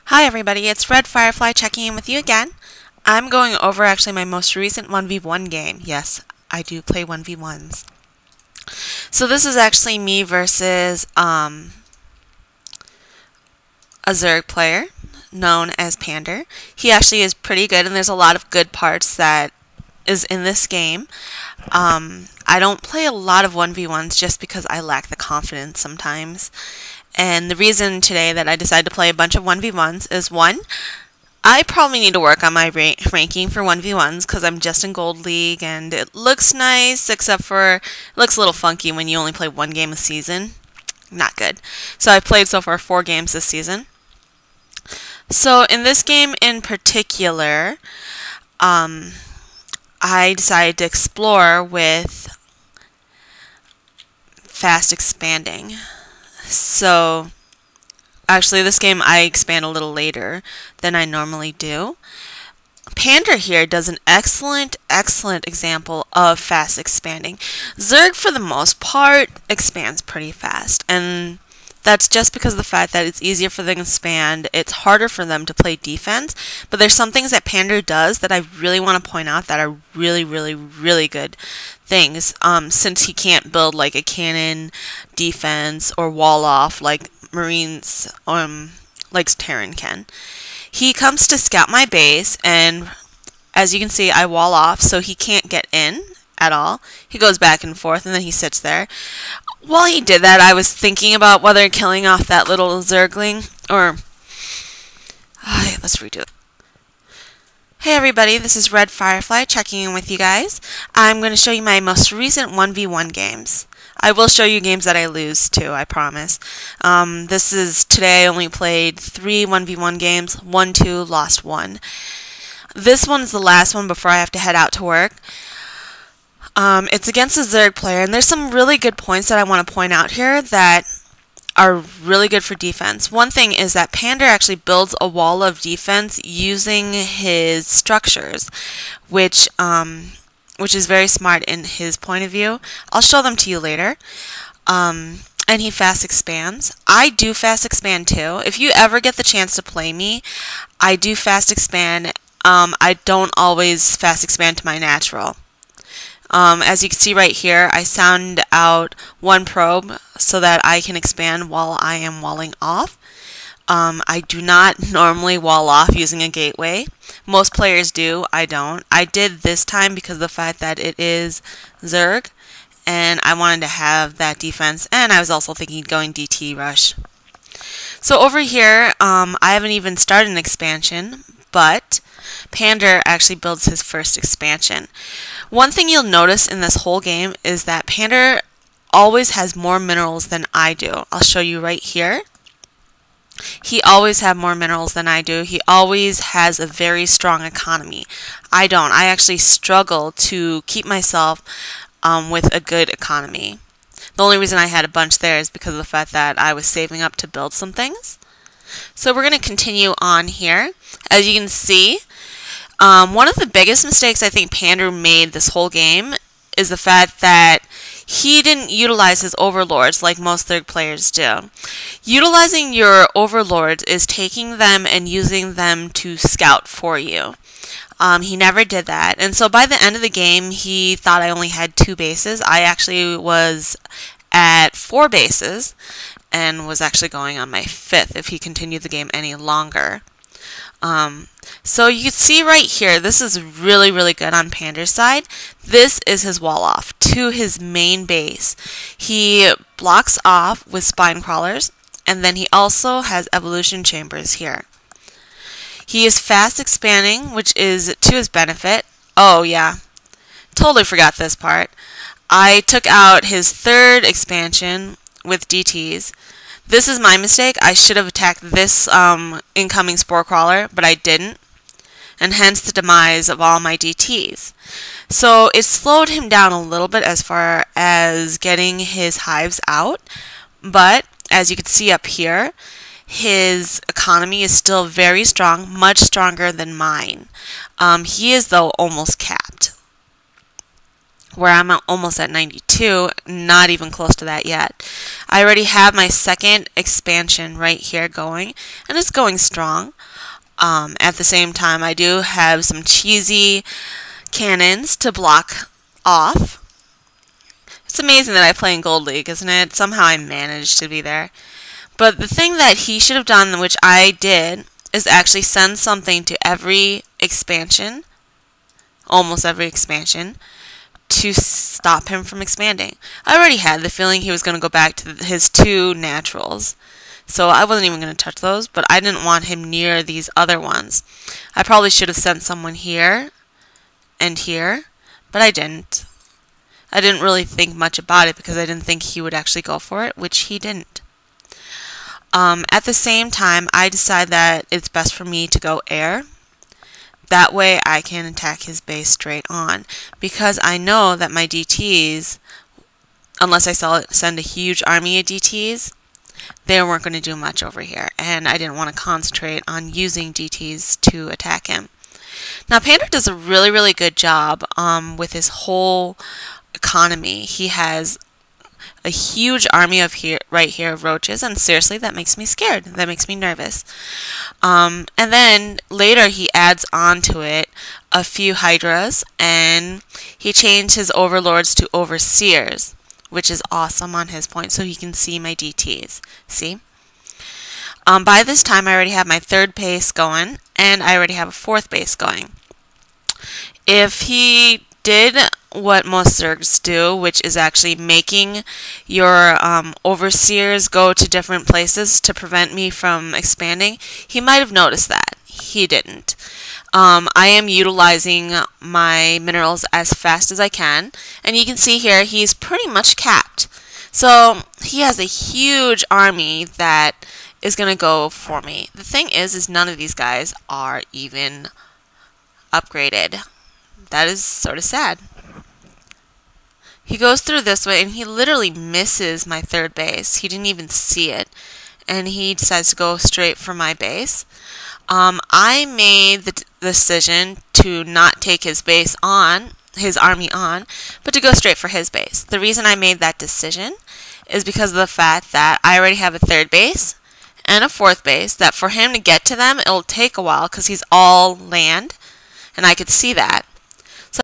Hi everybody, it's Redfirefly checking in with you again. I'm going over actually my most recent 1v1 game. Yes, I do play 1v1s. So this is actually me versus a Zerg player known as PANDER. He actually is pretty good and there's a lot of good parts that is in this game. I don't play a lot of 1v1s just because I lack the confidence sometimes. And the reason today that I decided to play a bunch of 1v1s is one, I probably need to work on my ranking for 1v1s because I'm just in Gold League and it looks nice except for it looks a little funky when you only play one game a season. Not good. So I've played so far 4 games this season. So in this game in particular, I decided to explore with fast expanding. So, actually this game I expand a little later than I normally do. PANDER here does an excellent example of fast expanding. Zerg, for the most part, expands pretty fast, and that's just because of the fact that it's easier for them to expand, it's harder for them to play defense, but there's some things that PANDER does that I really want to point out that are really good things, since he can't build like a cannon defense or wall off like Marines like Terran can. He comes to scout my base, and as you can see I wall off so he can't get in at all. He goes back and forth and then he sits there. While he did that, I was thinking about whether killing off that little Zergling or let's redo it. Hey everybody, this is Redfirefly checking in with you guys. I'm going to show you my most recent 1v1 games. I will show you games that I lose too, I promise. This is today I only played 3 1v1 games, 1-2, lost 1. This one's the last one before I have to head out to work. It's against a Zerg player, and there's some really good points that I want to point out here that are really good for defense. One thing is that PANDER actually builds a wall of defense using his structures, which is very smart in his point of view. I'll show them to you later. And he fast expands. I do fast expand too. If you ever get the chance to play me, I do fast expand. I don't always fast expand to my natural. As you can see right here, I sound out one probe so that I can expand while I am walling off. I do not normally wall off using a gateway. Most players do, I don't. I did this time because of the fact that it is Zerg, and I wanted to have that defense, and I was also thinking going DT rush. So over here, I haven't even started an expansion, but PANDER actually builds his first expansion. One thing you'll notice in this whole game is that PANDER always has more minerals than I do. I'll show you right here. He always has more minerals than I do. He always has a very strong economy. I don't. I actually struggle to keep myself with a good economy. The only reason I had a bunch there is because of the fact that I was saving up to build some things. So we're going to continue on here. As you can see, one of the biggest mistakes I think PANDER made this whole game is the fact that he didn't utilize his overlords like most Zerg players do. Utilizing your overlords is taking them and using them to scout for you. He never did that, and so by the end of the game he thought I only had 2 bases. I actually was at 4 bases and was actually going on my 5th if he continued the game any longer. So you can see right here, this is really good on PANDER's side. This is his wall off to his main base. He blocks off with spine crawlers, and then he also has evolution chambers here. He is fast expanding, which is to his benefit. Oh yeah, totally forgot this part. I took out his 3rd expansion with DTs. This is my mistake. I should have attacked this incoming spore crawler, but I didn't, and hence the demise of all my DTs. So it slowed him down a little bit as far as getting his hives out, but as you can see up here, his economy is still very strong, much stronger than mine. He is, though, almost capped. where I'm almost at 92, not even close to that yet. I already have my second expansion right here going, and it's going strong. At the same time, I do have some cheesy cannons to block off. It's amazing that I play in Gold League, isn't it? Somehow I managed to be there. But the thing that he should have done, which I did, is actually send something to every expansion, almost every expansion, to stop him from expanding. I already had the feeling he was going to go back to his 2 naturals, so I wasn't even going to touch those, but I didn't want him near these other ones. I probably should have sent someone here and here, but I didn't. I didn't really think much about it because I didn't think he would actually go for it, which he didn't. At the same time, I decide that it's best for me to go air. That way I can attack his base straight on, because I know that my DTs, unless I send a huge army of DTs, they weren't going to do much over here, and I didn't want to concentrate on using DTs to attack him. Now, PANDER does a really, really good job with his whole economy. He has a huge army of right here of roaches, and seriously, that makes me scared. That makes me nervous. And then later he adds on to it a few hydras, and he changed his overlords to overseers, which is awesome on his point, so he can see my DTs. See? By this time, I already have my 3rd base going, and I already have a 4th base going. If he did what most Zergs do, which is actually making your overseers go to different places to prevent me from expanding, he might have noticed that. He didn't. I am utilizing my minerals as fast as I can, and you can see here he's pretty much capped. So he has a huge army that is going to go for me. The thing is none of these guys are even upgraded. That is sort of sad. He goes through this way, and he literally misses my 3rd base. He didn't even see it, and he decides to go straight for my base. I made the decision to not take his base on, his army on, but to go straight for his base. The reason I made that decision is because of the fact that I already have a 3rd base and a 4th base, that for him to get to them, it'll take a while because he's all land, and I could see that.